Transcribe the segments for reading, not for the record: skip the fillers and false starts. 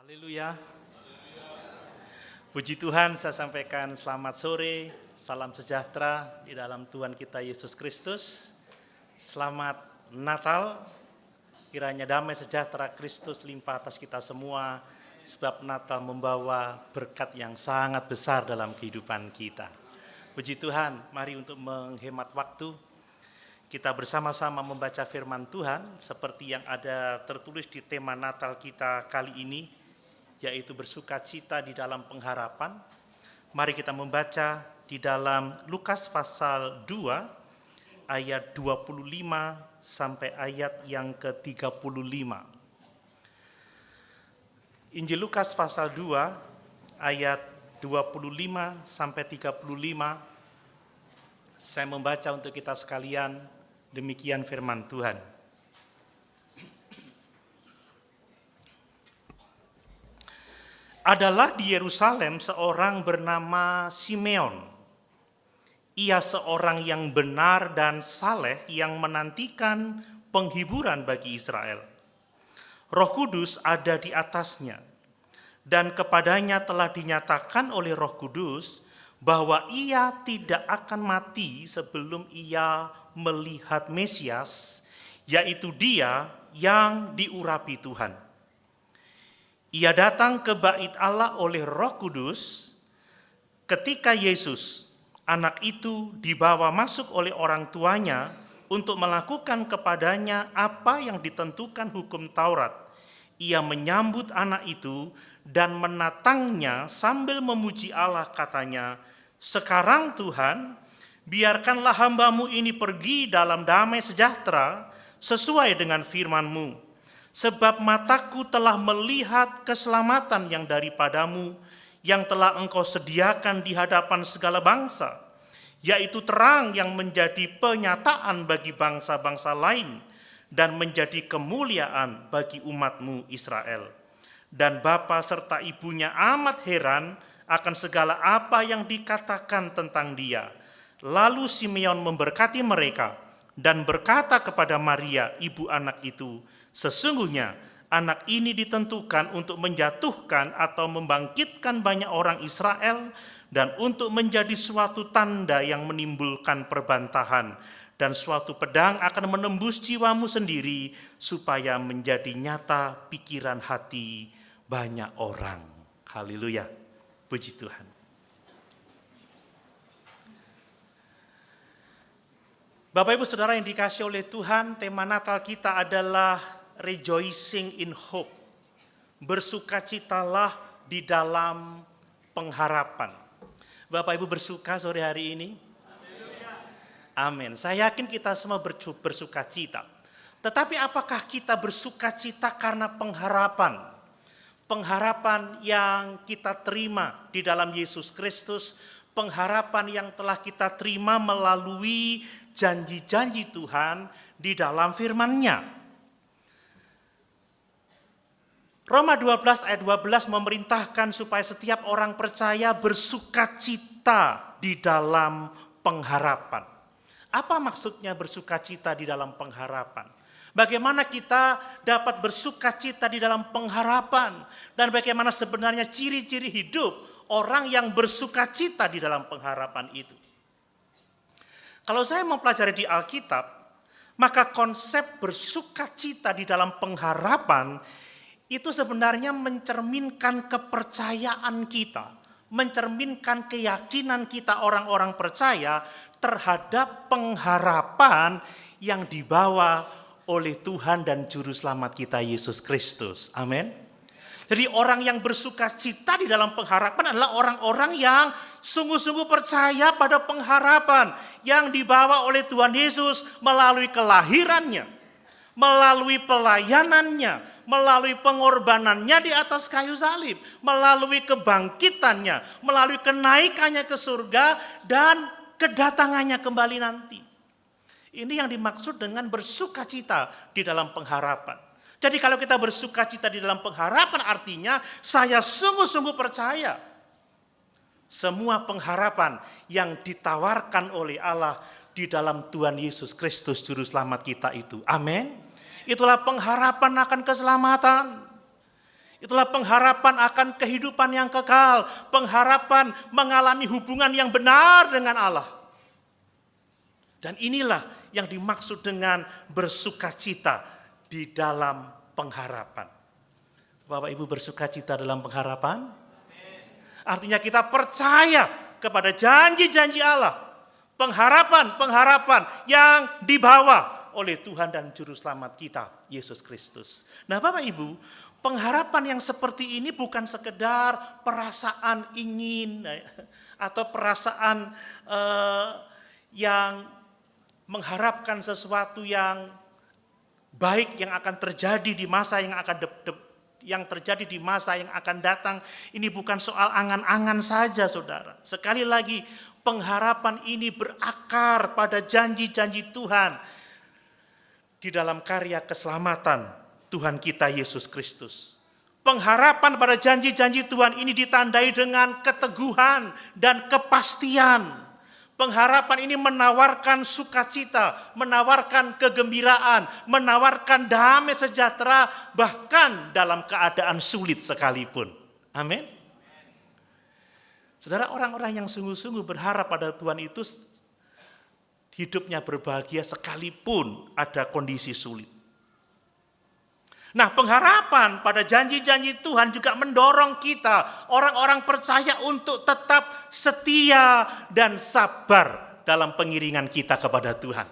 Haleluya. Puji Tuhan, saya sampaikan selamat sore, salam sejahtera di dalam Tuhan kita Yesus Kristus. Selamat Natal, kiranya damai sejahtera Kristus limpah atas kita semua, sebab Natal membawa berkat yang sangat besar dalam kehidupan kita. Puji Tuhan, mari untuk menghemat waktu, kita bersama-sama membaca firman Tuhan seperti yang ada tertulis di tema Natal kita kali ini, yaitu bersukacita di dalam pengharapan. Mari kita membaca di dalam Lukas pasal 2 ayat 25 sampai ayat yang ke-35. Injil Lukas pasal 2 ayat 25 sampai 35. Saya membaca untuk kita sekalian, demikian firman Tuhan. Adalah di Yerusalem seorang bernama Simeon. Ia seorang yang benar dan saleh yang menantikan penghiburan bagi Israel. Roh Kudus ada di atasnya, dan kepadanya telah dinyatakan oleh Roh Kudus bahwa ia tidak akan mati sebelum ia melihat Mesias, yaitu Dia yang diurapi Tuhan. Ia datang ke bait Allah oleh Roh Kudus ketika Yesus, anak itu, dibawa masuk oleh orang tuanya untuk melakukan kepadanya apa yang ditentukan hukum Taurat. Ia menyambut anak itu dan menatangnya sambil memuji Allah, katanya, "Sekarang Tuhan, biarkanlah hamba-Mu ini pergi dalam damai sejahtera sesuai dengan firman-Mu. Sebab mataku telah melihat keselamatan yang daripadamu, yang telah Engkau sediakan di hadapan segala bangsa, yaitu terang yang menjadi penyataan bagi bangsa-bangsa lain, dan menjadi kemuliaan bagi umat-Mu Israel." Dan bapa serta ibunya amat heran akan segala apa yang dikatakan tentang dia. Lalu Simeon memberkati mereka dan berkata kepada Maria, ibu anak itu, "Sesungguhnya anak ini ditentukan untuk menjatuhkan atau membangkitkan banyak orang Israel dan untuk menjadi suatu tanda yang menimbulkan perbantahan, dan suatu pedang akan menembus jiwamu sendiri supaya menjadi nyata pikiran hati banyak orang." Haleluya. Puji Tuhan. Bapak Ibu Saudara yang dikasihi oleh Tuhan, tema Natal kita adalah rejoicing in hope. Bersukacitalah di dalam pengharapan. Bapak Ibu bersuka sore hari ini? Amin. Saya yakin kita semua bersukacita. Tetapi apakah kita bersukacita karena pengharapan? Pengharapan yang kita terima di dalam Yesus Kristus, pengharapan yang telah kita terima melalui janji-janji Tuhan di dalam firman-Nya. Roma 12 ayat 12 memerintahkan supaya setiap orang percaya bersukacita di dalam pengharapan. Apa maksudnya bersukacita di dalam pengharapan? Bagaimana kita dapat bersukacita di dalam pengharapan? Dan bagaimana sebenarnya ciri-ciri hidup orang yang bersukacita di dalam pengharapan itu? Kalau saya mempelajari di Alkitab, maka konsep bersukacita di dalam pengharapan itu sebenarnya mencerminkan kepercayaan kita, mencerminkan keyakinan kita orang-orang percaya terhadap pengharapan yang dibawa oleh Tuhan dan Juru Selamat kita Yesus Kristus. Amin. Jadi orang yang bersukacita di dalam pengharapan adalah orang-orang yang sungguh-sungguh percaya pada pengharapan yang dibawa oleh Tuhan Yesus melalui kelahirannya, melalui pelayanannya, melalui pengorbanannya di atas kayu salib, melalui kebangkitannya, melalui kenaikannya ke surga, dan kedatangannya kembali nanti. Ini yang dimaksud dengan bersukacita di dalam pengharapan. Jadi kalau kita bersukacita di dalam pengharapan, artinya saya sungguh-sungguh percaya semua pengharapan yang ditawarkan oleh Allah di dalam Tuhan Yesus Kristus Juru Selamat kita itu. Amin. Itulah pengharapan akan keselamatan. Itulah pengharapan akan kehidupan yang kekal, pengharapan mengalami hubungan yang benar dengan Allah. Dan inilah yang dimaksud dengan bersukacita di dalam pengharapan. Bapak Ibu bersukacita dalam pengharapan? Artinya kita percaya kepada janji-janji Allah. Pengharapan yang dibawa oleh Tuhan dan Juru Selamat kita, Yesus Kristus. Nah Bapak Ibu, pengharapan yang seperti ini bukan sekedar perasaan ingin atau perasaan yang mengharapkan sesuatu yang baik yang akan terjadi di masa yang terjadi di masa yang akan datang. Ini bukan soal angan-angan saja, saudara. Sekali lagi, pengharapan ini berakar pada janji-janji Tuhan di dalam karya keselamatan Tuhan kita Yesus Kristus. Pengharapan pada janji-janji Tuhan ini ditandai dengan keteguhan dan kepastian. Pengharapan ini menawarkan sukacita, menawarkan kegembiraan, menawarkan damai sejahtera, bahkan dalam keadaan sulit sekalipun. Amin. Saudara, orang-orang yang sungguh-sungguh berharap pada Tuhan itu hidupnya berbahagia sekalipun ada kondisi sulit. Nah, pengharapan pada janji-janji Tuhan juga mendorong kita, orang-orang percaya, untuk tetap setia dan sabar dalam pengiringan kita kepada Tuhan.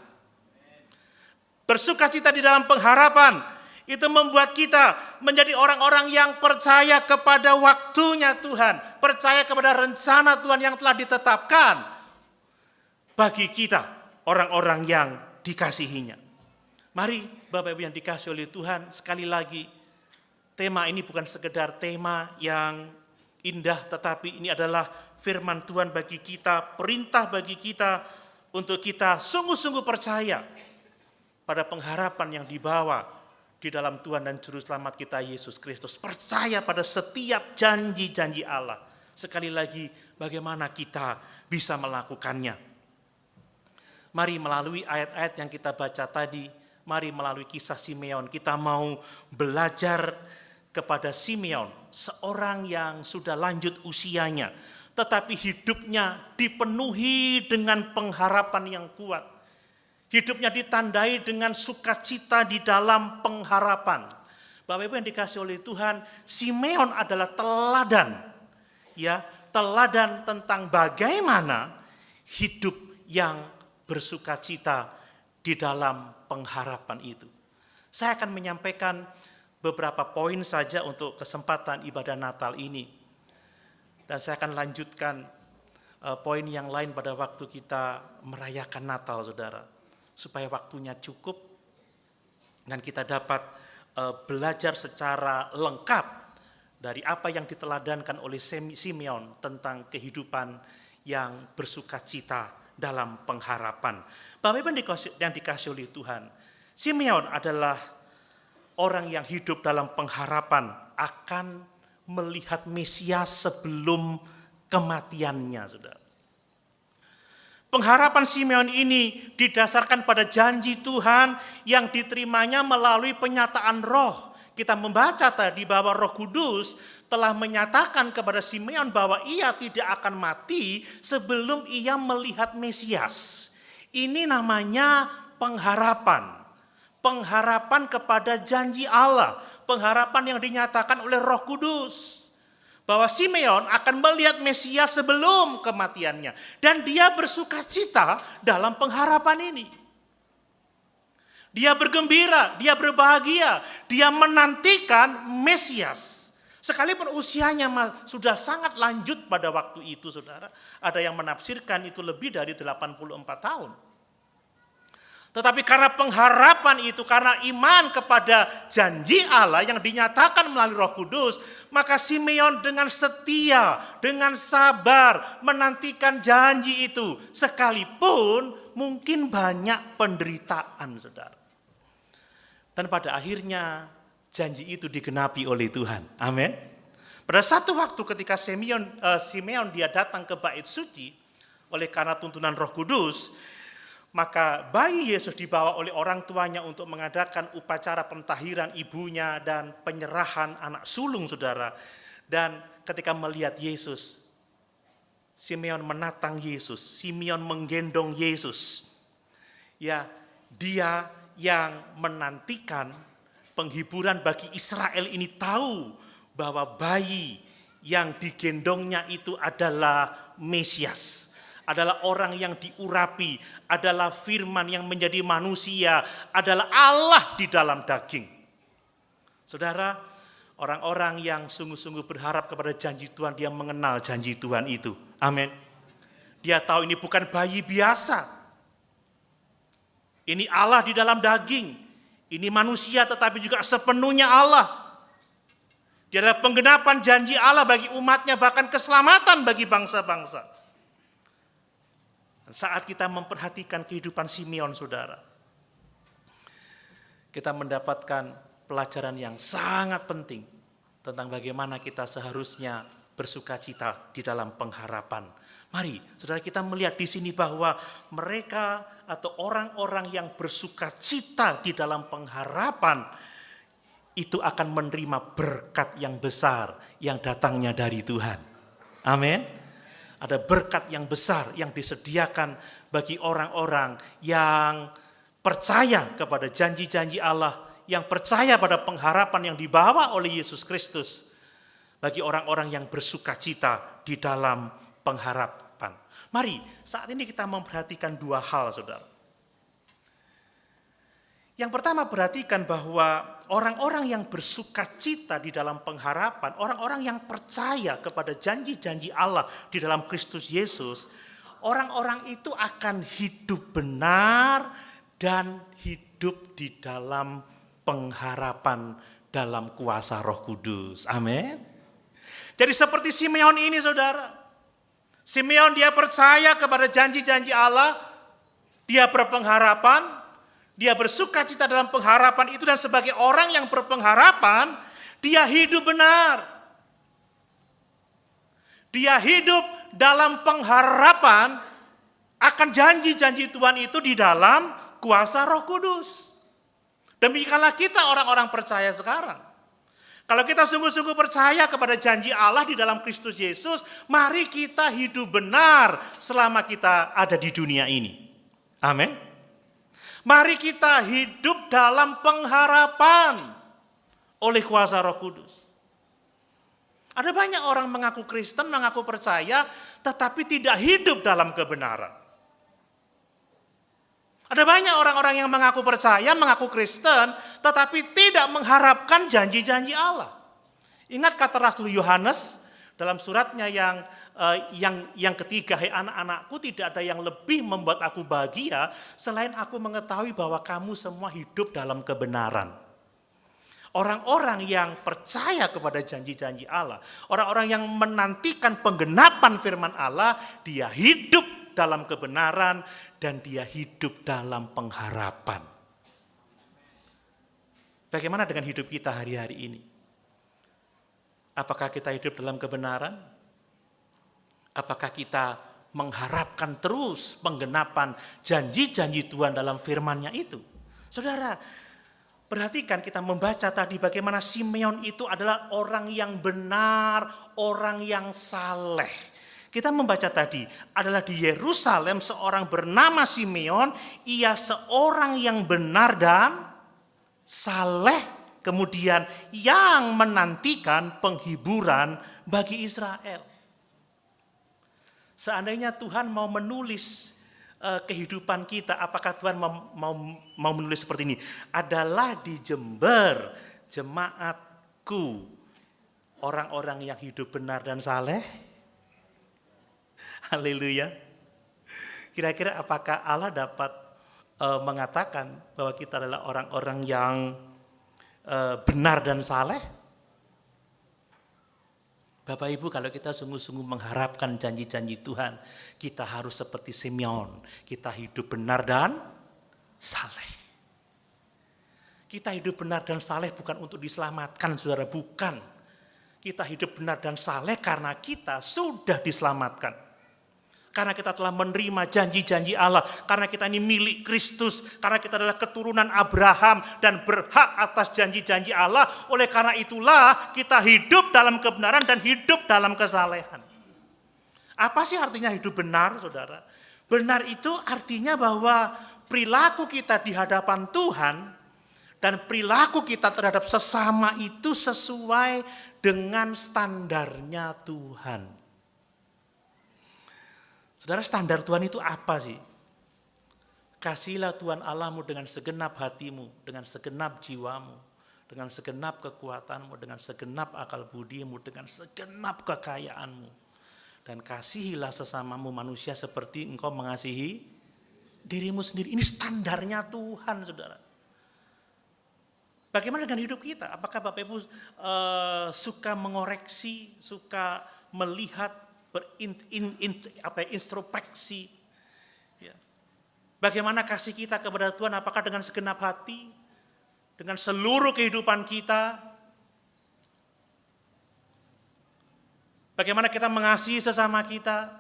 Bersukacita di dalam pengharapan itu membuat kita menjadi orang-orang yang percaya kepada waktunya Tuhan, percaya kepada rencana Tuhan yang telah ditetapkan bagi kita, orang-orang yang dikasihinya. Mari Bapak Ibu yang dikasihi oleh Tuhan, sekali lagi tema ini bukan sekedar tema yang indah, tetapi ini adalah firman Tuhan bagi kita, perintah bagi kita untuk kita sungguh-sungguh percaya pada pengharapan yang dibawa di dalam Tuhan dan Juru Selamat kita Yesus Kristus. Percaya pada setiap janji-janji Allah. Sekali lagi, bagaimana kita bisa melakukannya? Mari melalui ayat-ayat yang kita baca tadi, mari melalui kisah Simeon, kita mau belajar kepada Simeon, seorang yang sudah lanjut usianya, tetapi hidupnya dipenuhi dengan pengharapan yang kuat. Hidupnya ditandai dengan sukacita di dalam pengharapan. Bapak Ibu yang dikasihi oleh Tuhan, Simeon adalah teladan, teladan tentang bagaimana hidup yang bersukacita di dalam pengharapan itu. Saya akan menyampaikan beberapa poin saja untuk kesempatan ibadah Natal ini. Dan saya akan lanjutkan poin yang lain pada waktu kita merayakan Natal, saudara. Supaya waktunya cukup dan kita dapat belajar secara lengkap dari apa yang diteladankan oleh Simeon tentang kehidupan yang bersukacita dalam pengharapan. Bapak Ibu yang dikasihi oleh Tuhan, Simeon adalah orang yang hidup dalam pengharapan akan melihat Mesias sebelum kematiannya, saudara. Pengharapan Simeon ini didasarkan pada janji Tuhan yang diterimanya melalui penyataan Roh. Kita membaca tadi bahwa Roh Kudus telah menyatakan kepada Simeon bahwa ia tidak akan mati sebelum ia melihat Mesias. Ini namanya pengharapan. Pengharapan kepada janji Allah. Pengharapan yang dinyatakan oleh Roh Kudus. Bahwa Simeon akan melihat Mesias sebelum kematiannya. Dan dia bersukacita dalam pengharapan ini. Dia bergembira, dia berbahagia. Dia menantikan Mesias. Sekalipun usianya sudah sangat lanjut pada waktu itu, saudara. Ada yang menafsirkan itu lebih dari 84 tahun. Tetapi karena pengharapan itu, karena iman kepada janji Allah yang dinyatakan melalui Roh Kudus, maka Simeon dengan setia, dengan sabar menantikan janji itu. Sekalipun mungkin banyak penderitaan, saudara. Dan pada akhirnya janji itu digenapi oleh Tuhan. Amin. Pada satu waktu ketika Simeon dia datang ke bait suci oleh karena tuntunan Roh Kudus, Maka bayi Yesus dibawa oleh orang tuanya untuk mengadakan upacara pentahiran ibunya dan penyerahan anak sulung, saudara. Dan ketika melihat Yesus, Simeon menatang Yesus, Simeon menggendong Yesus. Ya, dia yang menantikan penghiburan bagi Israel ini tahu bahwa bayi yang digendongnya itu adalah Mesias. Adalah orang yang diurapi, adalah firman yang menjadi manusia, adalah Allah di dalam daging. Saudara, orang-orang yang sungguh-sungguh berharap kepada janji Tuhan, dia mengenal janji Tuhan itu. Amin. Dia tahu ini bukan bayi biasa. Ini Allah di dalam daging. Ini manusia tetapi juga sepenuhnya Allah. Dia adalah penggenapan janji Allah bagi umatnya, bahkan keselamatan bagi bangsa-bangsa. Saat kita memperhatikan kehidupan Simeon, saudara, kita mendapatkan pelajaran yang sangat penting tentang bagaimana kita seharusnya bersukacita di dalam pengharapan. Mari, saudara, kita melihat di sini bahwa mereka atau orang-orang yang bersukacita di dalam pengharapan itu akan menerima berkat yang besar yang datangnya dari Tuhan. Amin. Ada berkat yang besar yang disediakan bagi orang-orang yang percaya kepada janji-janji Allah, yang percaya pada pengharapan yang dibawa oleh Yesus Kristus, bagi orang-orang yang bersukacita di dalam pengharapan. Mari, saat ini kita memperhatikan dua hal, saudara. Yang pertama, perhatikan bahwa orang-orang yang bersukacita di dalam pengharapan, orang-orang yang percaya kepada janji-janji Allah di dalam Kristus Yesus, orang-orang itu akan hidup benar dan hidup di dalam pengharapan dalam kuasa Roh Kudus. Amin. Jadi seperti Simeon ini, saudara. Simeon dia percaya kepada janji-janji Allah, dia berpengharapan, dia bersukacita dalam pengharapan itu, dan sebagai orang yang berpengharapan, dia hidup benar. Dia hidup dalam pengharapan akan janji-janji Tuhan itu di dalam kuasa Roh Kudus. Demikianlah kita orang-orang percaya sekarang. Kalau kita sungguh-sungguh percaya kepada janji Allah di dalam Kristus Yesus, mari kita hidup benar selama kita ada di dunia ini. Amin. Mari kita hidup dalam pengharapan oleh kuasa Roh Kudus. Ada banyak orang mengaku Kristen, mengaku percaya, tetapi tidak hidup dalam kebenaran. Ada banyak orang-orang yang mengaku percaya, mengaku Kristen, tetapi tidak mengharapkan janji-janji Allah. Ingat kata Rasul Yohanes dalam suratnya yang ketiga, "Hai anak-anakku, tidak ada yang lebih membuat aku bahagia selain aku mengetahui bahwa kamu semua hidup dalam kebenaran." Orang-orang yang percaya kepada janji-janji Allah, orang-orang yang menantikan penggenapan firman Allah, dia hidup dalam kebenaran dan dia hidup dalam pengharapan. Bagaimana dengan hidup kita hari-hari ini? Apakah kita hidup dalam kebenaran? Apakah kita mengharapkan terus penggenapan janji-janji Tuhan dalam firman-Nya itu? Saudara, perhatikan kita membaca tadi bagaimana Simeon itu adalah orang yang benar, orang yang saleh. Kita membaca tadi adalah di Yerusalem seorang bernama Simeon, ia seorang yang benar dan saleh, kemudian yang menantikan penghiburan bagi Israel. Seandainya Tuhan mau menulis kehidupan kita, apakah Tuhan mau menulis seperti ini? Adalah di Jember jemaatku orang-orang yang hidup benar dan saleh. Haleluya. Kira-kira apakah Allah dapat mengatakan bahwa kita adalah orang-orang yang benar dan saleh? Bapak Ibu, kalau kita sungguh-sungguh mengharapkan janji-janji Tuhan, kita harus seperti Simeon. Kita hidup benar dan saleh. Kita hidup benar dan saleh bukan untuk diselamatkan, saudara, bukan. Kita hidup benar dan saleh karena kita sudah diselamatkan. Karena kita telah menerima janji-janji Allah. Karena kita ini milik Kristus. Karena kita adalah keturunan Abraham dan berhak atas janji-janji Allah. Oleh karena itulah kita hidup dalam kebenaran dan hidup dalam kesalehan. Apa sih artinya hidup benar, saudara? Benar itu artinya bahwa perilaku kita di hadapan Tuhan dan perilaku kita terhadap sesama itu sesuai dengan standarnya Tuhan. Saudara, standar Tuhan itu apa sih? Kasihilah Tuhan Allahmu dengan segenap hatimu, dengan segenap jiwamu, dengan segenap kekuatanmu, dengan segenap akal budimu, dengan segenap kekayaanmu. Dan kasihilah sesamamu manusia seperti engkau mengasihi dirimu sendiri. Ini standarnya Tuhan, saudara. Bagaimana dengan hidup kita? Apakah Bapak Ibu suka mengoreksi, suka melihat, introspeksi? Ya. Bagaimana kasih kita kepada Tuhan? Apakah dengan segenap hati, dengan seluruh kehidupan kita? Bagaimana kita mengasihi sesama kita?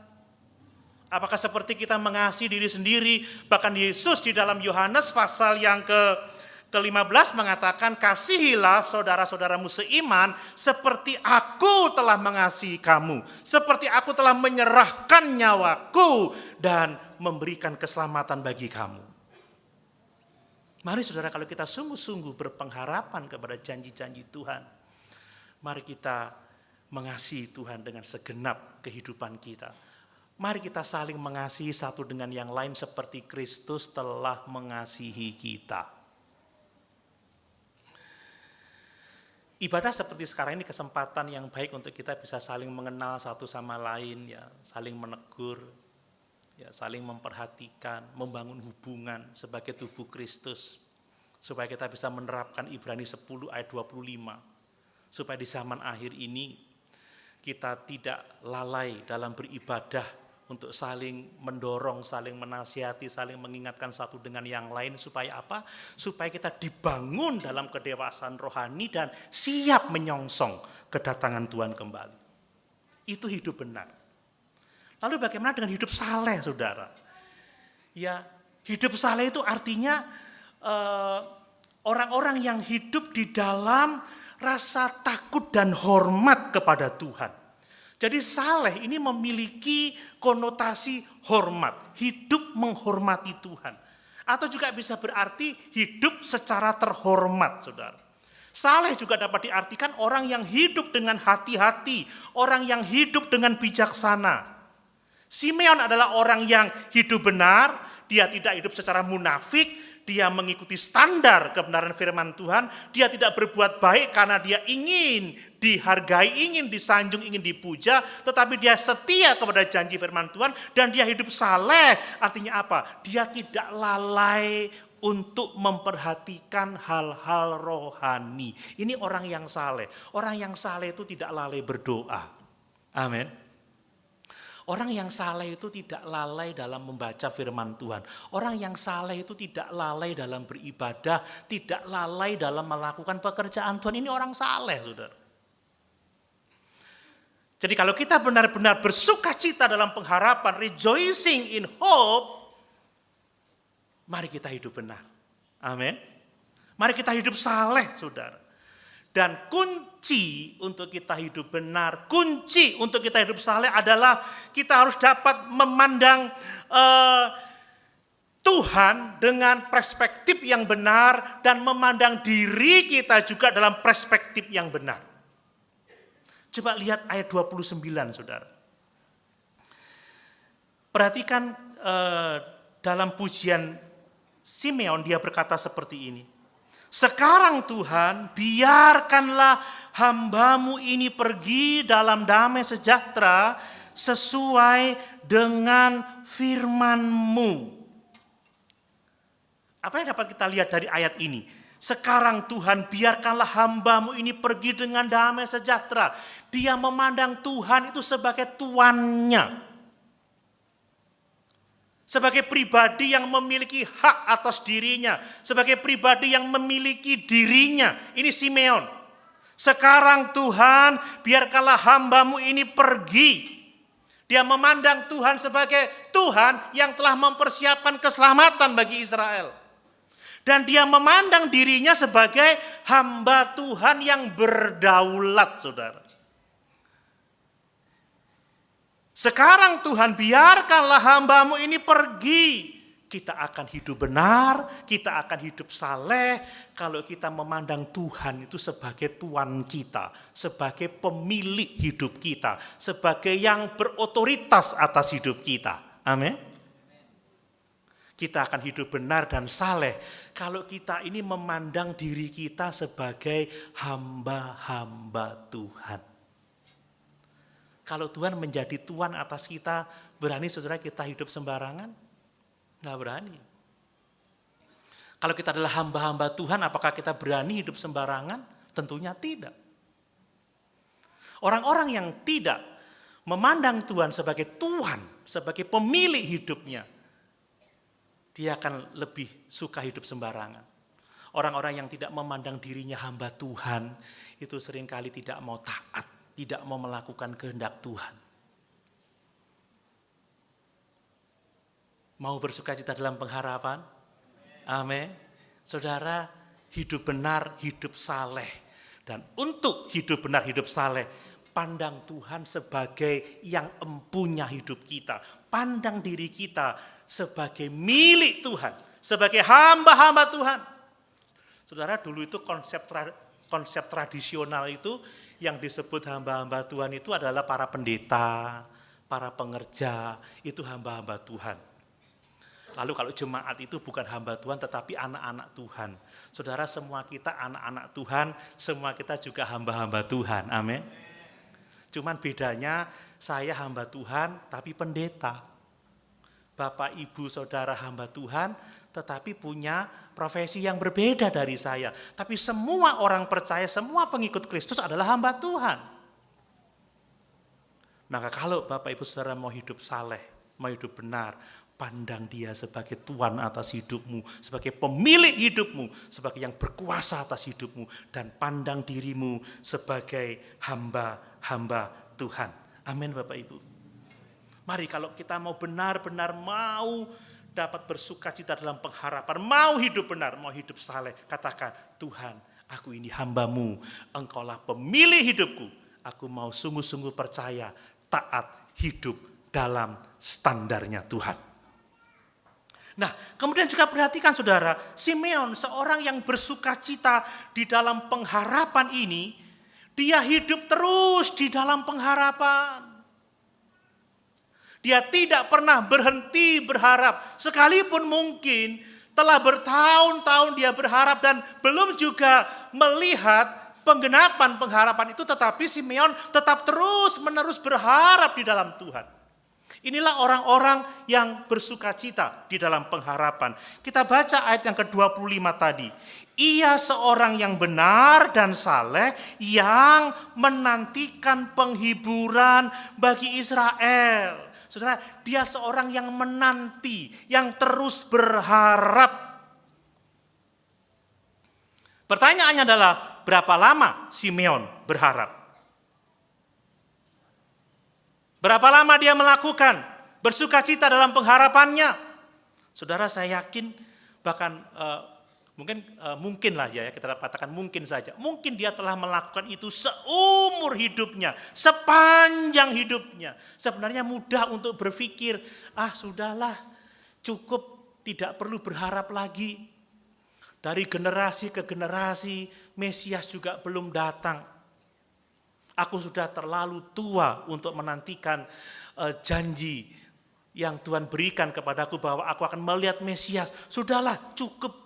Apakah seperti kita mengasihi diri sendiri? Bahkan Yesus di dalam Yohanes pasal yang ke-15 mengatakan, kasihilah saudara-saudaramu seiman seperti aku telah mengasihi kamu. Seperti aku telah menyerahkan nyawaku dan memberikan keselamatan bagi kamu. Mari saudara, kalau kita sungguh-sungguh berpengharapan kepada janji-janji Tuhan, mari kita mengasihi Tuhan dengan segenap kehidupan kita. Mari kita saling mengasihi satu dengan yang lain seperti Kristus telah mengasihi kita. Ibadah seperti sekarang ini kesempatan yang baik untuk kita bisa saling mengenal satu sama lain, ya, saling menegur, ya, saling memperhatikan, membangun hubungan sebagai tubuh Kristus, supaya kita bisa menerapkan Ibrani 10 ayat 25, supaya di zaman akhir ini kita tidak lalai dalam beribadah untuk saling mendorong, saling menasihati, saling mengingatkan satu dengan yang lain. Supaya apa? Supaya kita dibangun dalam kedewasaan rohani dan siap menyongsong kedatangan Tuhan kembali. Itu hidup benar. Lalu bagaimana dengan hidup saleh, saudara? Ya, hidup saleh itu artinya orang-orang yang hidup di dalam rasa takut dan hormat kepada Tuhan. Jadi saleh ini memiliki konotasi hormat, hidup menghormati Tuhan. Atau juga bisa berarti hidup secara terhormat, saudara. Saleh juga dapat diartikan orang yang hidup dengan hati-hati, orang yang hidup dengan bijaksana. Simeon adalah orang yang hidup benar, dia tidak hidup secara munafik, dia mengikuti standar kebenaran firman Tuhan, dia tidak berbuat baik karena dia ingin dihargai, ingin disanjung, ingin dipuja, tetapi dia setia kepada janji firman Tuhan dan dia hidup saleh. Artinya apa? Dia tidak lalai untuk memperhatikan hal-hal rohani. Ini orang yang saleh. Orang yang saleh itu tidak lalai berdoa. Amin. Orang yang saleh itu tidak lalai dalam membaca firman Tuhan. Orang yang saleh itu tidak lalai dalam beribadah, tidak lalai dalam melakukan pekerjaan Tuhan. Ini orang saleh, saudara. Jadi kalau kita benar-benar bersuka cita dalam pengharapan, rejoicing in hope, mari kita hidup benar. Amin. Mari kita hidup saleh, saudara. Dan kunci untuk kita hidup benar, kunci untuk kita hidup saleh adalah kita harus dapat memandang Tuhan dengan perspektif yang benar dan memandang diri kita juga dalam perspektif yang benar. Coba lihat ayat 29, saudara. Perhatikan dalam pujian Simeon dia berkata seperti ini. Sekarang Tuhan, biarkanlah hamba-Mu ini pergi dalam damai sejahtera sesuai dengan firman-Mu. Apa yang dapat kita lihat dari ayat ini? Sekarang Tuhan, biarkanlah hamba-Mu ini pergi dengan damai sejahtera. Dia memandang Tuhan itu sebagai tuannya. Sebagai pribadi yang memiliki hak atas dirinya. Sebagai pribadi yang memiliki dirinya. Ini Simeon. Sekarang Tuhan, biarkanlah hamba-Mu ini pergi Dia memandang Tuhan sebagai Tuhan yang telah mempersiapkan keselamatan bagi Israel. Dan dia memandang dirinya sebagai hamba Tuhan yang berdaulat, saudara. Sekarang Tuhan, biarkanlah hambamu ini pergi. Kita akan hidup benar, kita akan hidup saleh kalau kita memandang Tuhan itu sebagai Tuhan kita, sebagai pemilik hidup kita, sebagai yang berotoritas atas hidup kita. Amin. Kita akan hidup benar dan saleh kalau kita ini memandang diri kita sebagai hamba-hamba Tuhan. Kalau Tuhan menjadi Tuhan atas kita, berani saudara kita hidup sembarangan? Nggak berani. Kalau kita adalah hamba-hamba Tuhan, apakah kita berani hidup sembarangan? Tentunya tidak. Orang-orang yang tidak memandang Tuhan sebagai Tuhan, sebagai pemilik hidupnya, dia akan lebih suka hidup sembarangan. Orang-orang yang tidak memandang dirinya hamba Tuhan, itu seringkali tidak mau taat, tidak mau melakukan kehendak Tuhan. Mau bersukacita dalam pengharapan? Amin. Saudara, hidup benar, hidup saleh. Dan untuk hidup benar, hidup saleh, pandang Tuhan sebagai yang empunya hidup kita. Pandang diri kita sebagai milik Tuhan, sebagai hamba-hamba Tuhan. Saudara, dulu itu konsep tradisional itu yang disebut hamba-hamba Tuhan itu adalah para pendeta, para pengerja, itu hamba-hamba Tuhan. Lalu kalau jemaat itu bukan hamba Tuhan tetapi anak-anak Tuhan. Saudara, semua kita anak-anak Tuhan, semua kita juga hamba-hamba Tuhan. Amin. Cuman bedanya saya hamba Tuhan tapi pendeta. Bapak, ibu, saudara hamba Tuhan tetapi punya profesi yang berbeda dari saya. Tapi semua orang percaya, semua pengikut Kristus adalah hamba Tuhan. Maka kalau Bapak, ibu, saudara mau hidup saleh, mau hidup benar, pandang dia sebagai Tuhan atas hidupmu, sebagai pemilik hidupmu, sebagai yang berkuasa atas hidupmu, dan pandang dirimu sebagai hamba-hamba Tuhan. Amin, Bapak Ibu. Mari kalau kita mau benar-benar mau dapat bersukacita dalam pengharapan, mau hidup benar, mau hidup saleh, katakan, Tuhan, aku ini hambamu, engkaulah pemilih hidupku, aku mau sungguh-sungguh percaya, taat, hidup dalam standarnya Tuhan. Nah, kemudian juga perhatikan saudara, Simeon seorang yang bersukacita di dalam pengharapan ini, dia hidup terus di dalam pengharapan. Dia tidak pernah berhenti berharap, sekalipun mungkin telah bertahun-tahun dia berharap dan belum juga melihat penggenapan pengharapan itu, tetapi Simeon tetap terus-menerus berharap di dalam Tuhan. Inilah orang-orang yang bersukacita di dalam pengharapan. Kita baca ayat yang ke-25 tadi. Ia seorang yang benar dan saleh yang menantikan penghiburan bagi Israel. Saudara, dia seorang yang menanti, yang terus berharap. Pertanyaannya adalah, berapa lama Simeon berharap? Berapa lama dia melakukan bersukacita dalam pengharapannya? Saudara, saya yakin bahkan mungkin lah ya, kita katakan mungkin saja. Mungkin dia telah melakukan itu seumur hidupnya, sepanjang hidupnya. Sebenarnya mudah untuk berpikir, sudahlah, cukup, tidak perlu berharap lagi. Dari generasi ke generasi, Mesias juga belum datang. Aku sudah terlalu tua untuk menantikan janji yang Tuhan berikan kepadaku bahwa aku akan melihat Mesias. Sudahlah, cukup.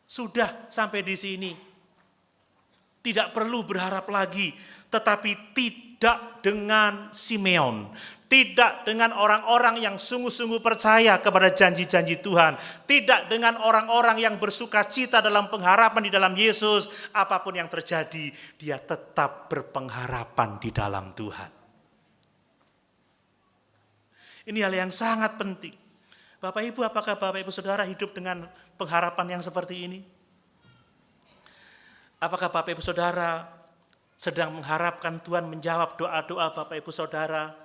Sudah sampai di sini. Tidak perlu berharap lagi. Tetapi tidak dengan Simeon. Tidak dengan orang-orang yang sungguh-sungguh percaya kepada janji-janji Tuhan. Tidak dengan orang-orang yang bersukacita dalam pengharapan di dalam Yesus. Apapun yang terjadi, dia tetap berpengharapan di dalam Tuhan. Ini hal yang sangat penting. Bapak Ibu, apakah Bapak Ibu Saudara hidup dengan pengharapan yang seperti ini? Apakah Bapak Ibu Saudara sedang mengharapkan Tuhan menjawab doa-doa Bapak Ibu Saudara,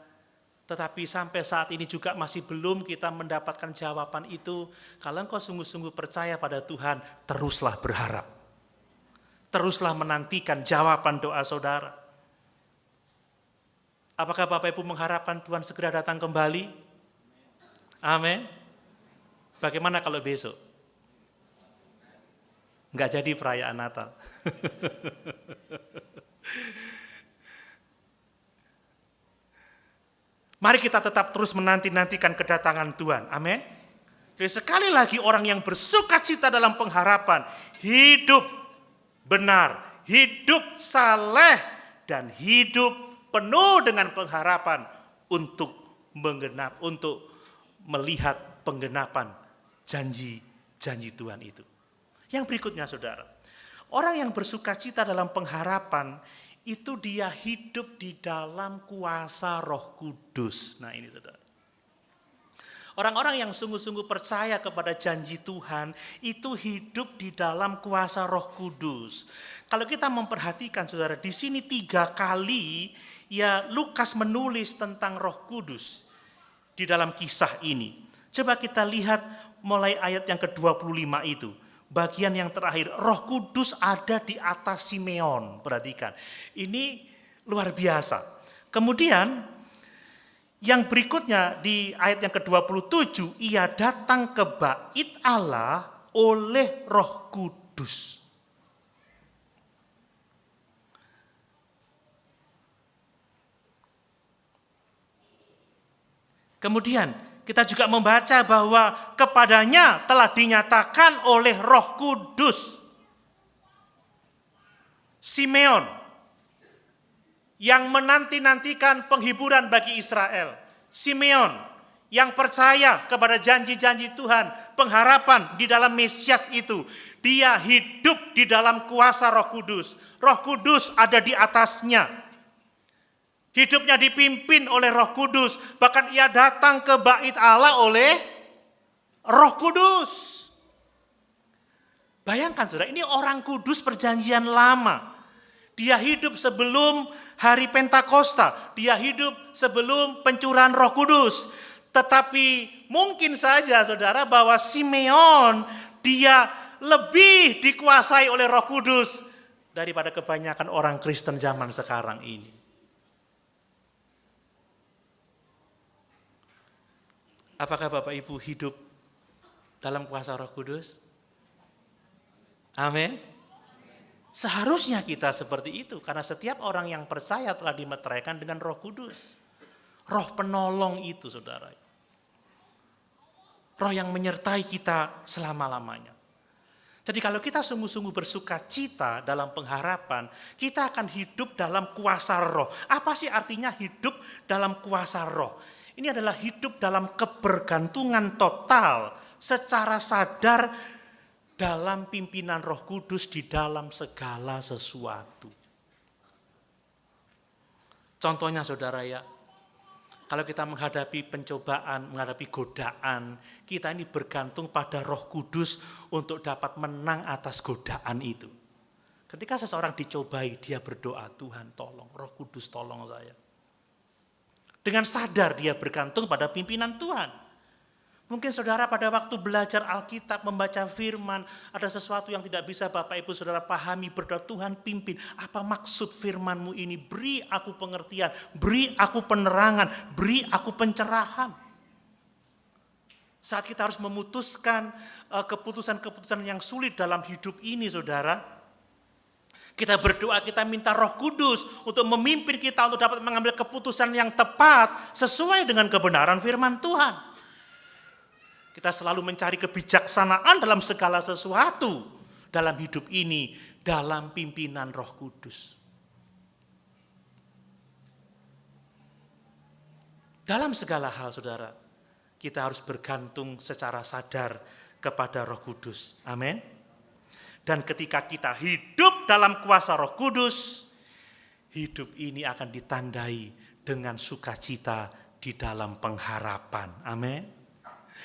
Tetapi sampai saat ini juga masih belum kita mendapatkan jawaban itu. Kalau engkau sungguh-sungguh percaya pada Tuhan, teruslah berharap. Teruslah menantikan jawaban doa saudara. Apakah Bapak Ibu mengharapkan Tuhan segera datang kembali? Amin. Bagaimana kalau besok? Enggak jadi perayaan Natal. Mari kita tetap terus menanti-nantikan kedatangan Tuhan. Amin. Jadi sekali lagi orang yang bersukacita dalam pengharapan, hidup benar, hidup saleh, dan hidup penuh dengan pengharapan untuk melihat penggenapan janji-janji Tuhan itu. Yang berikutnya saudara, orang yang bersukacita dalam pengharapan, itu dia hidup di dalam kuasa Roh Kudus. Nah ini saudara. Orang-orang yang sungguh-sungguh percaya kepada janji Tuhan, itu hidup di dalam kuasa Roh Kudus. Kalau kita memperhatikan saudara, di sini 3 kali ya Lukas menulis tentang Roh Kudus di dalam kisah ini. Coba kita lihat mulai ayat yang ke-25 itu. Bagian yang terakhir, Roh Kudus ada di atas Simeon. Perhatikan, ini luar biasa. Kemudian yang berikutnya di ayat yang ke-27, ia datang ke bait Allah oleh Roh Kudus. Kemudian kita juga membaca bahwa kepadanya telah dinyatakan oleh Roh Kudus. Simeon yang menanti-nantikan penghiburan bagi Israel. Simeon yang percaya kepada janji-janji Tuhan, pengharapan di dalam Mesias itu. Dia hidup di dalam kuasa Roh Kudus. Roh Kudus ada di atasnya. Hidupnya dipimpin oleh Roh Kudus. Bahkan ia datang ke bait Allah oleh Roh Kudus. Bayangkan saudara, ini orang kudus perjanjian lama. Dia hidup sebelum hari Pentakosta. Dia hidup sebelum pencurahan Roh Kudus. Tetapi mungkin saja saudara bahwa Simeon dia lebih dikuasai oleh Roh Kudus daripada kebanyakan orang Kristen zaman sekarang ini. Apakah Bapak Ibu hidup dalam kuasa Roh Kudus? Amin. Seharusnya kita seperti itu, karena setiap orang yang percaya telah dimeteraikan dengan Roh Kudus. Roh penolong itu saudara. Roh yang menyertai kita selama-lamanya. Jadi kalau kita sungguh-sungguh bersukacita dalam pengharapan, kita akan hidup dalam kuasa Roh. Apa sih artinya hidup dalam kuasa Roh? Ini adalah hidup dalam kebergantungan total secara sadar dalam pimpinan Roh Kudus di dalam segala sesuatu. Contohnya saudara ya, kalau kita menghadapi pencobaan, menghadapi godaan, kita ini bergantung pada Roh Kudus untuk dapat menang atas godaan itu. Ketika seseorang dicobai, dia berdoa, Tuhan tolong, Roh Kudus tolong saya. Dengan sadar dia bergantung pada pimpinan Tuhan. Mungkin saudara pada waktu belajar Alkitab, membaca firman, ada sesuatu yang tidak bisa Bapak Ibu saudara pahami, berdoa Tuhan pimpin. Apa maksud firman-Mu ini? Beri aku pengertian, beri aku penerangan, beri aku pencerahan. Saat kita harus memutuskan keputusan-keputusan yang sulit dalam hidup ini saudara, kita berdoa, kita minta Roh Kudus untuk memimpin kita untuk dapat mengambil keputusan yang tepat sesuai dengan kebenaran firman Tuhan. Kita selalu mencari kebijaksanaan dalam segala sesuatu dalam hidup ini, dalam pimpinan Roh Kudus. Dalam segala hal saudara, kita harus bergantung secara sadar kepada Roh Kudus. Amin. Dan ketika kita hidup dalam kuasa Roh Kudus, hidup ini akan ditandai dengan sukacita di dalam pengharapan. Amin.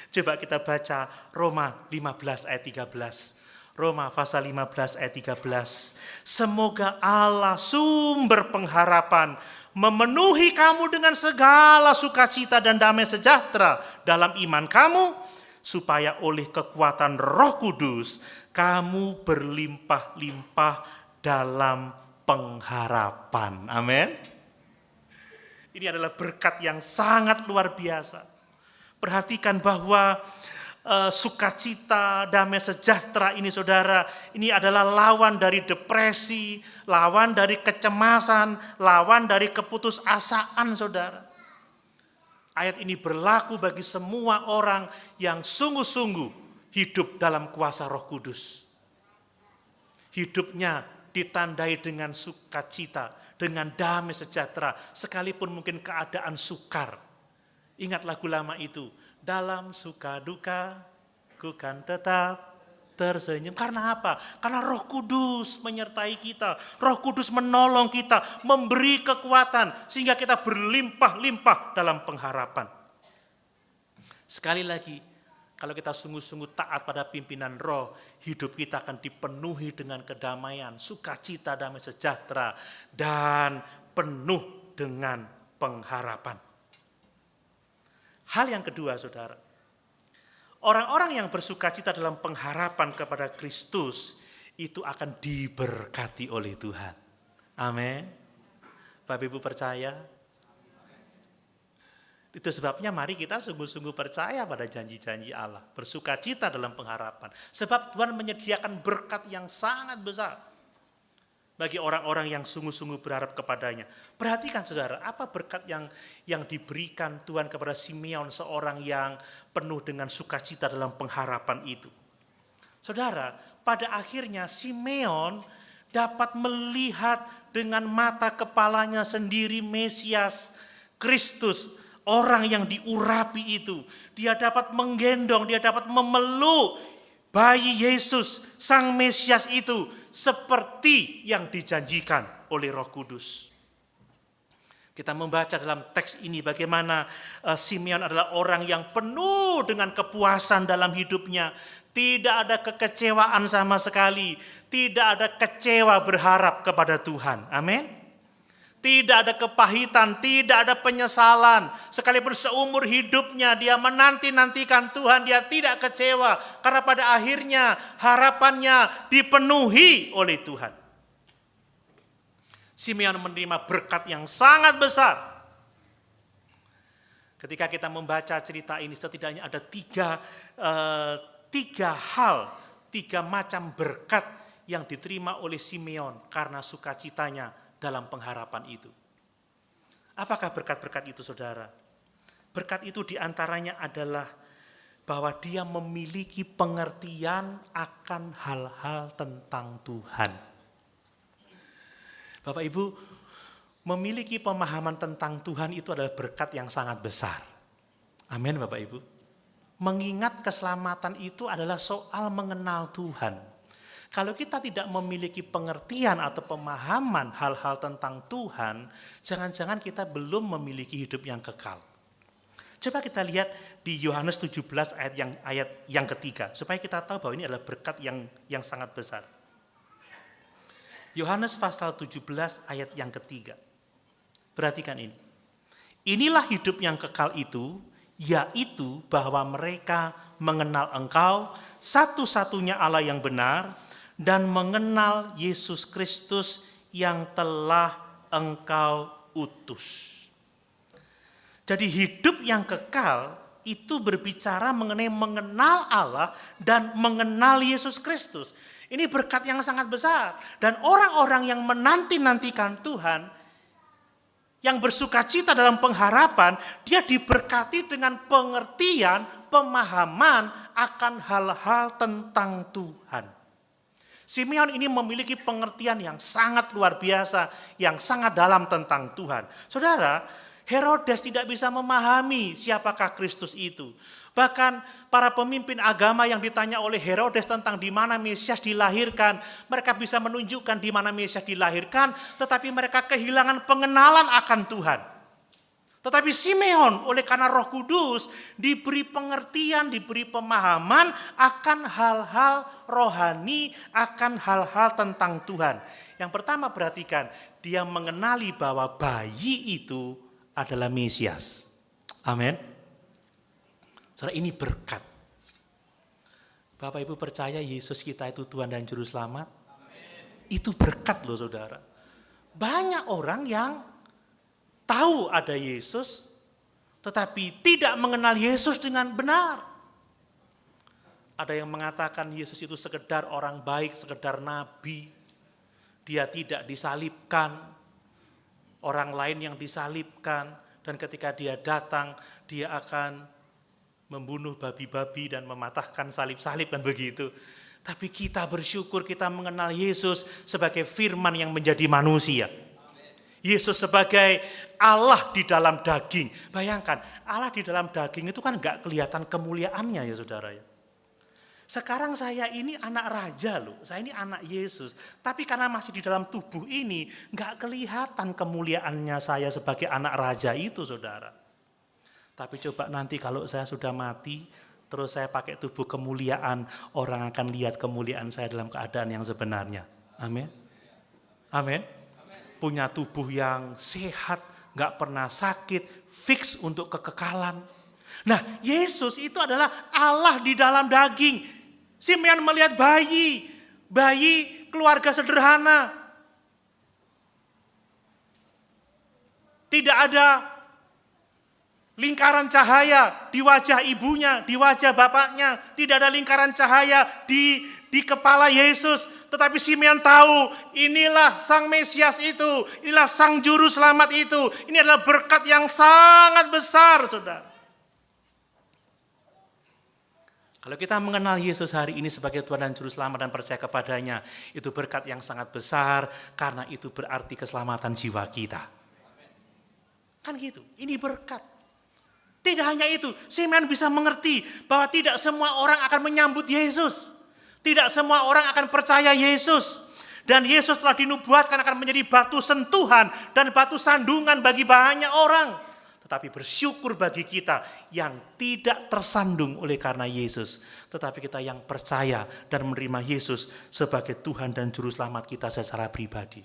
Coba kita baca Roma 15 ayat 13. Roma pasal 15 ayat 13. Semoga Allah sumber pengharapan memenuhi kamu dengan segala sukacita dan damai sejahtera dalam iman kamu, supaya oleh kekuatan Roh Kudus kamu berlimpah-limpah dalam pengharapan. Amin. Ini adalah berkat yang sangat luar biasa. Perhatikan bahwa sukacita, damai sejahtera ini saudara, ini adalah lawan dari depresi, lawan dari kecemasan, lawan dari keputusasaan saudara. Ayat ini berlaku bagi semua orang yang sungguh-sungguh hidup dalam kuasa Roh Kudus. Hidupnya ditandai dengan sukacita, dengan damai sejahtera, sekalipun mungkin keadaan sukar. Ingat lagu lama itu, dalam suka duka, ku kan tetap tersenyum. Karena apa? Karena Roh Kudus menyertai kita. Roh Kudus menolong kita, memberi kekuatan, sehingga kita berlimpah-limpah dalam pengharapan. Sekali lagi, kalau kita sungguh-sungguh taat pada pimpinan Roh, hidup kita akan dipenuhi dengan kedamaian, sukacita, damai sejahtera, dan penuh dengan pengharapan. Hal yang kedua, saudara, orang-orang yang bersukacita dalam pengharapan kepada Kristus itu akan diberkati oleh Tuhan. Amin. Bapak Ibu percaya? Itu sebabnya mari kita sungguh-sungguh percaya pada janji-janji Allah, bersukacita dalam pengharapan. Sebab Tuhan menyediakan berkat yang sangat besar bagi orang-orang yang sungguh-sungguh berharap kepadanya. Perhatikan saudara, apa berkat yang diberikan Tuhan kepada Simeon, seorang yang penuh dengan sukacita dalam pengharapan itu. Saudara, pada akhirnya Simeon dapat melihat dengan mata kepalanya sendiri Mesias, Kristus, orang yang diurapi itu. Dia dapat menggendong, dia dapat memeluk bayi Yesus, Sang Mesias itu, seperti yang dijanjikan oleh Roh Kudus. Kita membaca dalam teks ini bagaimana Simeon adalah orang yang penuh dengan kepuasan dalam hidupnya. Tidak ada kekecewaan sama sekali. Tidak ada kecewa berharap kepada Tuhan. Amin. Tidak ada kepahitan, tidak ada penyesalan. Sekalipun seumur hidupnya dia menanti-nantikan Tuhan, dia tidak kecewa. Karena pada akhirnya harapannya dipenuhi oleh Tuhan. Simeon menerima berkat yang sangat besar. Ketika kita membaca cerita ini, setidaknya ada tiga macam berkat yang diterima oleh Simeon karena sukacitanya dalam pengharapan itu. Apakah berkat-berkat itu, saudara? Berkat itu diantaranya adalah bahwa dia memiliki pengertian akan hal-hal tentang Tuhan. Bapak Ibu, memiliki pemahaman tentang Tuhan itu adalah berkat yang sangat besar. Amin Bapak Ibu. Mengingat keselamatan itu adalah soal mengenal Tuhan. Kalau kita tidak memiliki pengertian atau pemahaman hal-hal tentang Tuhan, jangan-jangan kita belum memiliki hidup yang kekal. Coba kita lihat di Yohanes 17 ayat yang ketiga, supaya kita tahu bahwa ini adalah berkat yang sangat besar. Yohanes pasal 17 ayat yang ketiga. Perhatikan ini. Inilah hidup yang kekal itu, yaitu bahwa mereka mengenal Engkau, satu-satunya Allah yang benar, dan mengenal Yesus Kristus yang telah Engkau utus. Jadi hidup yang kekal itu berbicara mengenai mengenal Allah dan mengenal Yesus Kristus. Ini berkat yang sangat besar. Dan orang-orang yang menanti-nantikan Tuhan, yang bersukacita dalam pengharapan, dia diberkati dengan pengertian, pemahaman akan hal-hal tentang Tuhan. Simeon ini memiliki pengertian yang sangat luar biasa, yang sangat dalam tentang Tuhan. Saudara, Herodes tidak bisa memahami siapakah Kristus itu. Bahkan para pemimpin agama yang ditanya oleh Herodes tentang di mana Mesias dilahirkan, mereka bisa menunjukkan di mana Mesias dilahirkan, tetapi mereka kehilangan pengenalan akan Tuhan. Tetapi Simeon oleh karena Roh Kudus diberi pengertian, diberi pemahaman akan hal-hal rohani, akan hal-hal tentang Tuhan. Yang pertama perhatikan, dia mengenali bahwa bayi itu adalah Mesias. Amin. Saudara, ini berkat. Bapak Ibu percaya Yesus kita itu Tuhan dan Juru Selamat? Itu berkat loh saudara. Banyak orang yang tahu ada Yesus, tetapi tidak mengenal Yesus dengan benar. Ada yang mengatakan Yesus itu sekedar orang baik, sekedar nabi. Dia tidak disalibkan, orang lain yang disalibkan. Dan ketika dia datang, dia akan membunuh babi-babi dan mematahkan salib-salib dan begitu. Tapi kita bersyukur kita mengenal Yesus sebagai firman yang menjadi manusia. Yesus sebagai Allah di dalam daging. Bayangkan, Allah di dalam daging itu kan gak kelihatan kemuliaannya ya saudara ya. Sekarang saya ini anak raja loh, saya ini anak Yesus. Tapi karena masih di dalam tubuh ini, gak kelihatan kemuliaannya saya sebagai anak raja itu saudara. Tapi coba nanti kalau saya sudah mati, terus saya pakai tubuh kemuliaan, orang akan lihat kemuliaan saya dalam keadaan yang sebenarnya. Amin. Amin. Punya tubuh yang sehat, gak pernah sakit, fix untuk kekekalan. Nah, Yesus itu adalah Allah di dalam daging. Simeon melihat bayi keluarga sederhana. Tidak ada lingkaran cahaya di wajah ibunya, di wajah bapaknya. Tidak ada lingkaran cahaya di kepala Yesus. Tetapi Simeon tahu inilah sang Mesias itu, inilah sang Juru Selamat itu. Ini adalah berkat yang sangat besar, saudara. Kalau kita mengenal Yesus hari ini sebagai Tuhan dan Juru Selamat dan percaya kepadanya, itu berkat yang sangat besar karena itu berarti keselamatan jiwa kita. Kan gitu, ini berkat. Tidak hanya itu, Simeon bisa mengerti bahwa tidak semua orang akan menyambut Yesus. Tidak semua orang akan percaya Yesus. Dan Yesus telah dinubuatkan akan menjadi batu sentuhan dan batu sandungan bagi banyak orang. Tetapi bersyukur bagi kita yang tidak tersandung oleh karena Yesus. Tetapi kita yang percaya dan menerima Yesus sebagai Tuhan dan Juru Selamat kita secara pribadi.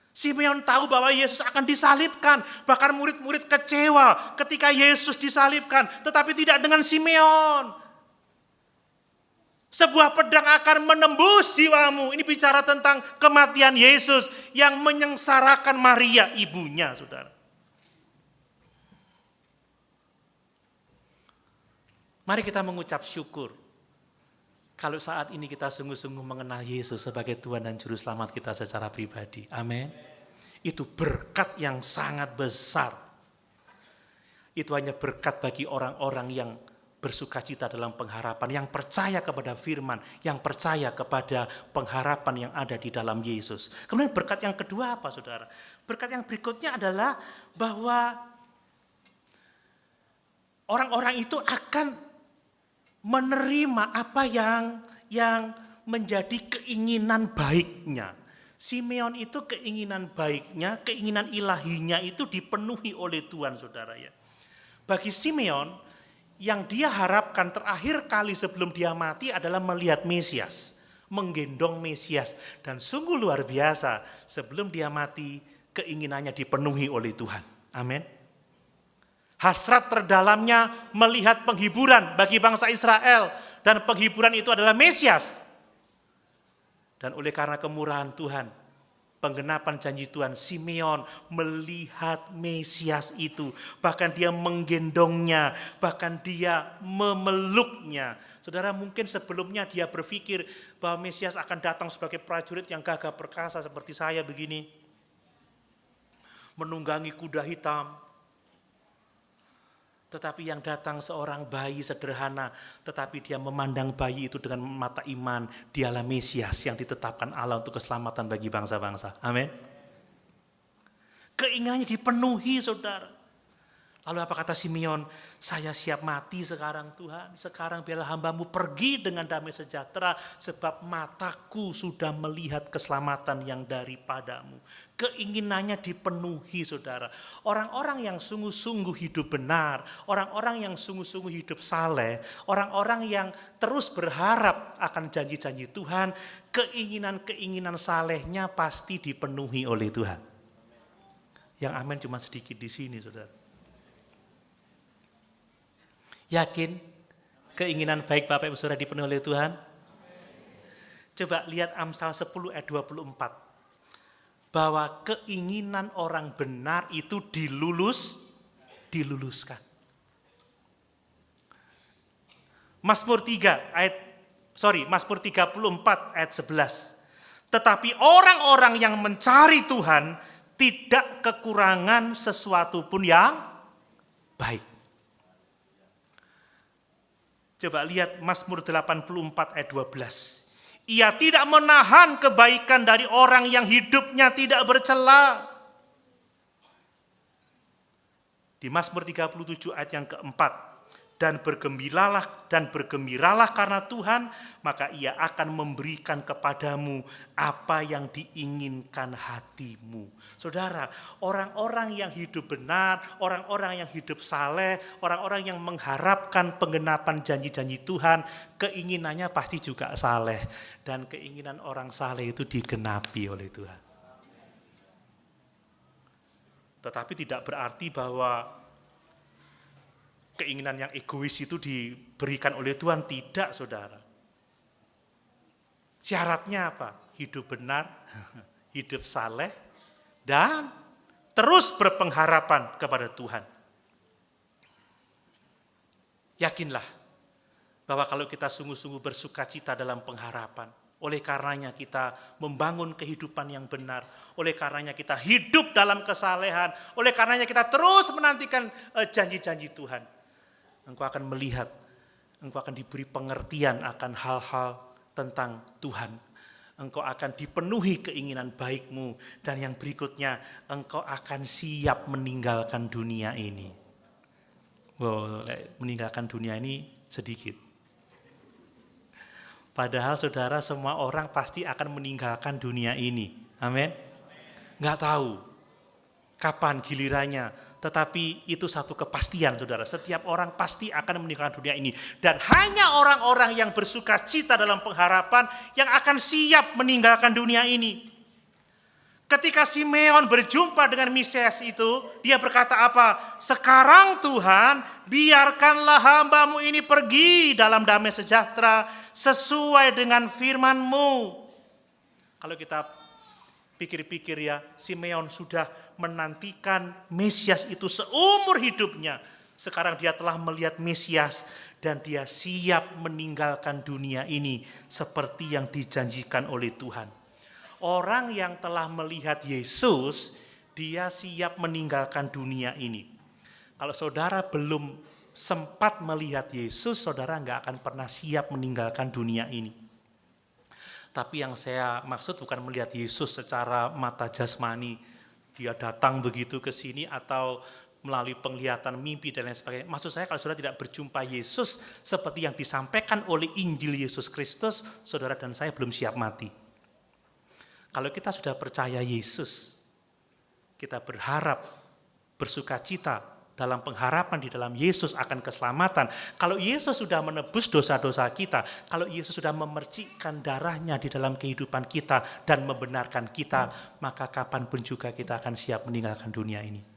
Simeon tahu bahwa Yesus akan disalibkan. Bahkan murid-murid kecewa ketika Yesus disalibkan. Tetapi tidak dengan Simeon. Sebuah pedang akan menembus jiwamu. Ini bicara tentang kematian Yesus yang menyengsarakan Maria ibunya, saudara. Mari kita mengucap syukur. Kalau saat ini kita sungguh-sungguh mengenal Yesus sebagai Tuhan dan Juru Selamat kita secara pribadi. Amin. Itu berkat yang sangat besar. Itu hanya berkat bagi orang-orang yang bersukacita dalam pengharapan, yang percaya kepada firman, yang percaya kepada pengharapan yang ada di dalam Yesus. Kemudian berkat yang kedua apa saudara? Berkat yang berikutnya adalah bahwa orang-orang itu akan menerima apa yang menjadi keinginan baiknya. Simeon itu keinginan baiknya, keinginan ilahinya itu dipenuhi oleh Tuhan saudara ya. Bagi Simeon, yang dia harapkan terakhir kali sebelum dia mati adalah melihat Mesias, menggendong Mesias. Dan sungguh luar biasa, sebelum dia mati keinginannya dipenuhi oleh Tuhan. Amin. Hasrat terdalamnya melihat penghiburan bagi bangsa Israel. Dan penghiburan itu adalah Mesias. Dan oleh karena kemurahan Tuhan, penggenapan janji Tuhan, Simeon melihat Mesias itu. Bahkan dia menggendongnya, bahkan dia memeluknya. Saudara, mungkin sebelumnya dia berpikir bahwa Mesias akan datang sebagai prajurit yang gagah perkasa seperti saya begini. Menunggangi kuda hitam. Tetapi yang datang seorang bayi sederhana, tetapi dia memandang bayi itu dengan mata iman. Dialah Mesias yang ditetapkan Allah untuk keselamatan bagi bangsa-bangsa. Amin. Keinginannya dipenuhi saudara. Lalu apa kata Simeon? Saya siap mati sekarang Tuhan. Sekarang biarlah hamba-Mu pergi dengan damai sejahtera. Sebab mataku sudah melihat keselamatan yang daripada-Mu. Keinginannya dipenuhi saudara. Orang-orang yang sungguh-sungguh hidup benar. Orang-orang yang sungguh-sungguh hidup saleh. Orang-orang yang terus berharap akan janji-janji Tuhan. Keinginan-keinginan salehnya pasti dipenuhi oleh Tuhan. Yang amin cuma sedikit di sini saudara. Yakin keinginan baik Bapak Ibu Saudara dipenuhi oleh Tuhan? Coba lihat Amsal 10 ayat 24. Bahwa keinginan orang benar itu diluluskan. Mazmur 34 ayat 11. Tetapi orang-orang yang mencari Tuhan tidak kekurangan sesuatu pun yang baik. Coba lihat Mazmur 84 ayat 12. Ia tidak menahan kebaikan dari orang yang hidupnya tidak bercela. Di Mazmur 37 ayat yang keempat. Dan bergembiralah karena Tuhan, maka Ia akan memberikan kepadamu apa yang diinginkan hatimu. Saudara, orang-orang yang hidup benar, orang-orang yang hidup saleh, orang-orang yang mengharapkan penggenapan janji-janji Tuhan, keinginannya pasti juga saleh. Dan keinginan orang saleh itu digenapi oleh Tuhan. Tetapi tidak berarti bahwa keinginan yang egois itu diberikan oleh Tuhan, tidak saudara. Syaratnya apa? Hidup benar, hidup saleh, dan terus berpengharapan kepada Tuhan. Yakinlah bahwa kalau kita sungguh-sungguh bersukacita dalam pengharapan, oleh karenanya kita membangun kehidupan yang benar, oleh karenanya kita hidup dalam kesalehan, oleh karenanya kita terus menantikan janji-janji Tuhan. Engkau akan melihat, engkau akan diberi pengertian akan hal-hal tentang Tuhan. Engkau akan dipenuhi keinginan baikmu. Dan yang berikutnya, engkau akan siap meninggalkan dunia ini. Wow, meninggalkan dunia ini sedikit. Padahal saudara, semua orang pasti akan meninggalkan dunia ini. Amin. Nggak tahu kapan gilirannya, tetapi itu satu kepastian saudara. Setiap orang pasti akan meninggalkan dunia ini. Dan hanya orang-orang yang bersuka cita dalam pengharapan yang akan siap meninggalkan dunia ini. Ketika Simeon berjumpa dengan Mesias itu, dia berkata apa? Sekarang Tuhan, biarkanlah hamba-Mu ini pergi dalam damai sejahtera sesuai dengan firman-Mu. Kalau kita pikir-pikir ya, Simeon sudah menantikan Mesias itu seumur hidupnya. Sekarang dia telah melihat Mesias dan dia siap meninggalkan dunia ini seperti yang dijanjikan oleh Tuhan. Orang yang telah melihat Yesus, dia siap meninggalkan dunia ini. Kalau saudara belum sempat melihat Yesus, saudara nggak akan pernah siap meninggalkan dunia ini. Tapi yang saya maksud bukan melihat Yesus secara mata jasmani, dia datang begitu ke sini atau melalui penglihatan mimpi dan lain sebagainya. Maksud saya kalau saudara tidak berjumpa Yesus seperti yang disampaikan oleh Injil Yesus Kristus, saudara dan saya belum siap mati. Kalau kita sudah percaya Yesus, kita berharap, bersukacita dalam pengharapan di dalam Yesus akan keselamatan. Kalau Yesus sudah menebus dosa-dosa kita, kalau Yesus sudah memercikkan darahnya di dalam kehidupan kita dan membenarkan kita, maka kapanpun juga kita akan siap meninggalkan dunia ini.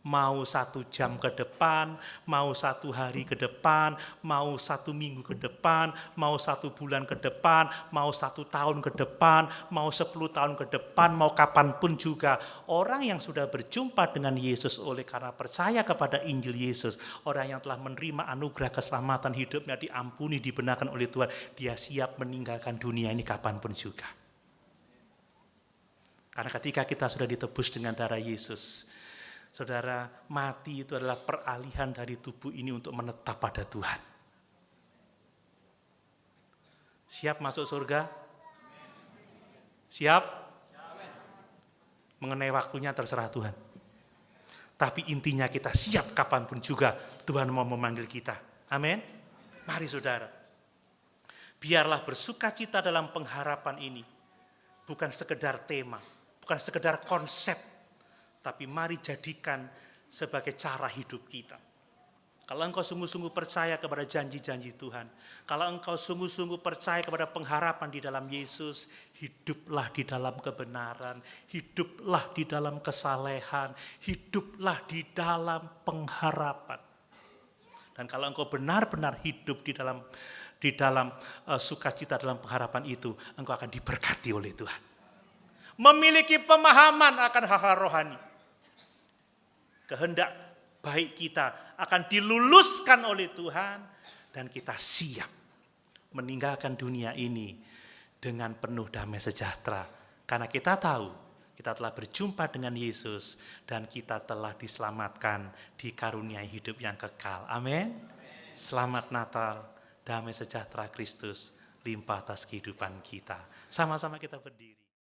Mau 1 jam ke depan, mau 1 hari ke depan, mau 1 minggu ke depan, mau 1 bulan ke depan, mau 1 tahun ke depan, mau 10 tahun ke depan, mau kapanpun juga. Orang yang sudah berjumpa dengan Yesus oleh karena percaya kepada Injil Yesus, orang yang telah menerima anugerah keselamatan, hidupnya diampuni, dibenarkan oleh Tuhan, dia siap meninggalkan dunia ini kapanpun juga. Karena ketika kita sudah ditebus dengan darah Yesus, saudara, mati itu adalah peralihan dari tubuh ini untuk menetap pada Tuhan. Siap masuk surga? Siap? Mengenai waktunya terserah Tuhan. Tapi intinya kita siap kapanpun juga Tuhan mau memanggil kita. Amin. Mari saudara, biarlah bersukacita dalam pengharapan ini. Bukan sekedar tema, bukan sekedar konsep, tapi mari jadikan sebagai cara hidup kita. Kalau engkau sungguh-sungguh percaya kepada janji-janji Tuhan, kalau engkau sungguh-sungguh percaya kepada pengharapan di dalam Yesus, hiduplah di dalam kebenaran, hiduplah di dalam kesalehan, hiduplah di dalam pengharapan. Dan kalau engkau benar-benar hidup di dalam sukacita dalam pengharapan itu, engkau akan diberkati oleh Tuhan. Memiliki pemahaman akan hal-hal rohani. Kehendak baik kita akan diluluskan oleh Tuhan dan kita siap meninggalkan dunia ini dengan penuh damai sejahtera. Karena kita tahu kita telah berjumpa dengan Yesus dan kita telah diselamatkan, dikaruniai hidup yang kekal. Amin. Selamat Natal, damai sejahtera Kristus limpah atas kehidupan kita. Sama-sama kita berdiri.